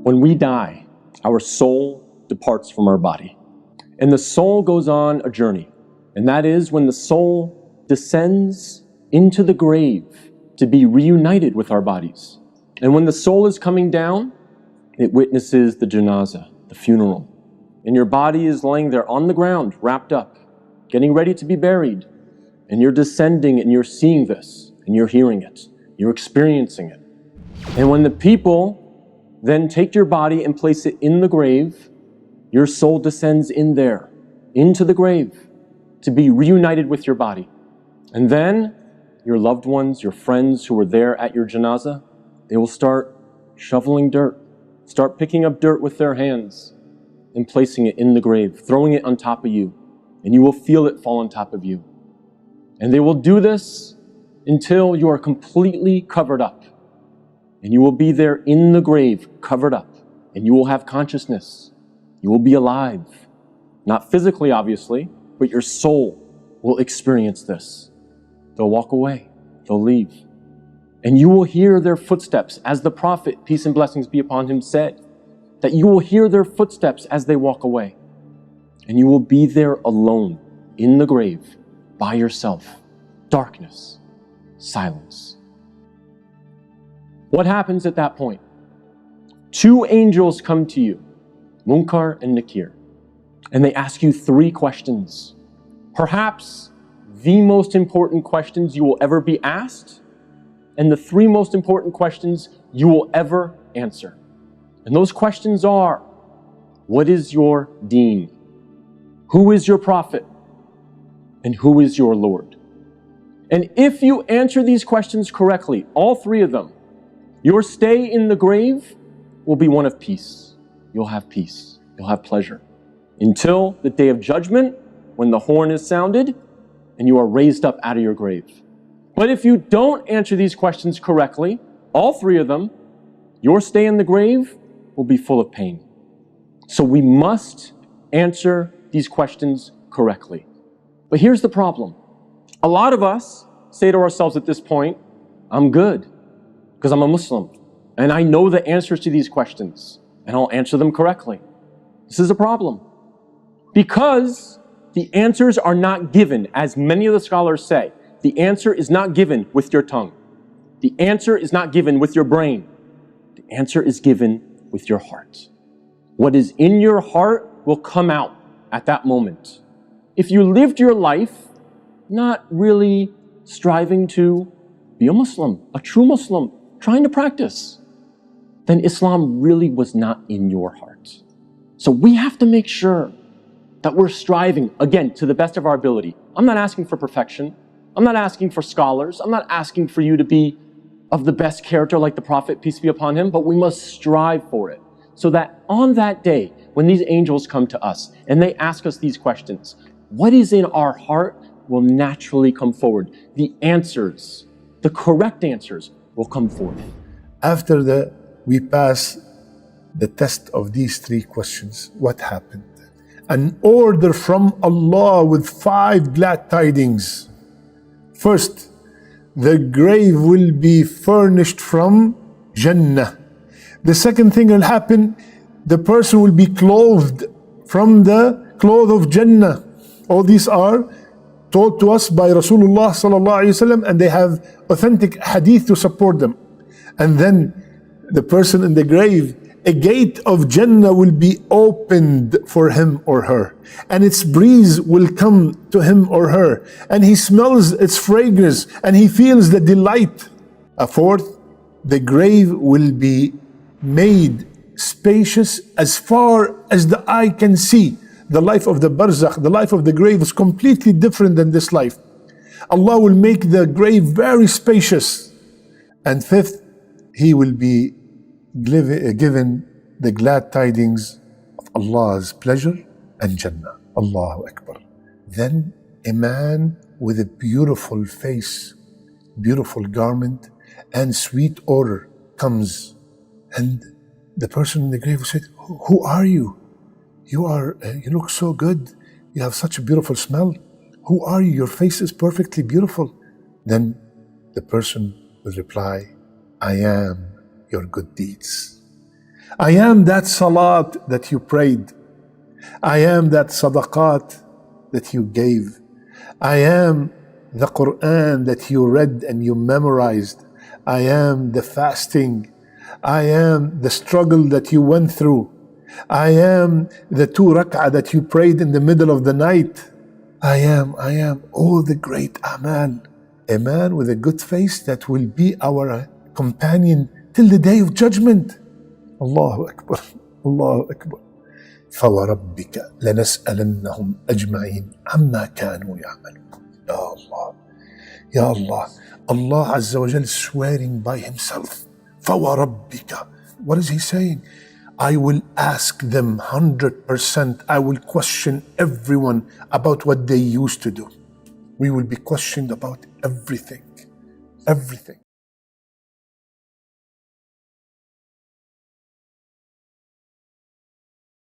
When we die, our soul departs from our body. And the soul goes on a journey. And that is when the soul descends into the grave to be reunited with our bodies. And when the soul is coming down, it witnesses the janazah, the funeral. And your body is laying there on the ground, wrapped up, getting ready to be buried. And you're descending and you're seeing this, and you're hearing it, you're experiencing it. And when the people then take your body and place it in the grave, your soul descends in there, into the grave, to be reunited with your body. And then your loved ones, your friends who were there at your janazah, they will start shoveling dirt, start picking up dirt with their hands and placing it in the grave, throwing it on top of you, and you will feel it fall on top of you. And they will do this until you are completely covered up. And you will be there in the grave, covered up, and you will have consciousness. You will be alive. Not physically, obviously, but your soul will experience this. They'll walk away, they'll leave. And you will hear their footsteps, as the Prophet, peace and blessings be upon him, said, that you will hear their footsteps as they walk away. And you will be there alone, in the grave, by yourself. Darkness, silence. What happens at that point? Two angels come to you, Munkar and Nakeer, and they ask you three questions. Perhaps the most important questions you will ever be asked, and the three most important questions you will ever answer. And those questions are, what is your deen? Who is your prophet? And who is your Lord? And if you answer these questions correctly, all three of them, your stay in the grave will be one of peace. You'll have peace. You'll have pleasure. Until the day of judgment, when the horn is sounded and you are raised up out of your grave. But if you don't answer these questions correctly, all three of them, your stay in the grave will be full of pain. So we must answer these questions correctly. But here's the problem. A lot of us say to ourselves at this point, I'm good because I'm a Muslim and I know the answers to these questions and I'll answer them correctly. This is a problem because the answers are not given, as many of the scholars say. The answer is not given with your tongue. The answer is not given with your brain. The answer is given with your heart. What is in your heart will come out at that moment. If you lived your life not really striving to be a Muslim, a true Muslim, trying to practice, then Islam really was not in your heart. So we have to make sure that we're striving, again, to the best of our ability. I'm not asking for perfection. I'm not asking for scholars. I'm not asking for you to be of the best character like the Prophet, peace be upon him, but we must strive for it. So that on that day, when these angels come to us and they ask us these questions, what is in our heart will naturally come forward. The answers, the correct answers will come forth. After we pass the test of these three questions, what happened? An order from Allah with 5 glad tidings. First, the grave will be furnished from Jannah. The second thing will happen, the person will be clothed from the cloth of Jannah. All these are told to us by Rasulullah sallallahu alaihi wasallam, and they have authentic hadith to support them. And then the person in the grave, a gate of Jannah will be opened for him or her, and its breeze will come to him or her, and he smells its fragrance and he feels the delight. A fourth, the grave will be made spacious as far as the eye can see. The life of the barzakh, the life of the grave is completely different than this life. Allah will make the grave very spacious. And fifth, he will be given the glad tidings of Allah's pleasure and Jannah. Allahu Akbar. Then a man with a beautiful face, beautiful garment, and sweet odor comes, and the person in the grave said, "Who are you? You look so good. You have such a beautiful smell. Who are you? Your face is perfectly beautiful." Then the person will reply, "I am your good deeds." I am that salat that you prayed. I am that sadaqat that you gave. I am the Quran that you read and you memorized. I am the fasting. I am the struggle that you went through. I am the 2 rak'ah that you prayed in the middle of the night. I am all the great amal. A man with a good face that will be our companion till the day of judgment. Allahu Akbar, Allahu Akbar. فَوَرَبِّكَ لَنَسْأَلَنَّهُمْ أَجْمَعِينَ عَمَّا كَانُوا يَعْمَلُونَ. Ya Allah, Ya Allah. Allah Azza wa Jal is swearing by Himself. فَوَرَبِّكَ. What is He saying? I will ask them 100%. I will question everyone about what they used to do. We will be questioned about everything. Everything.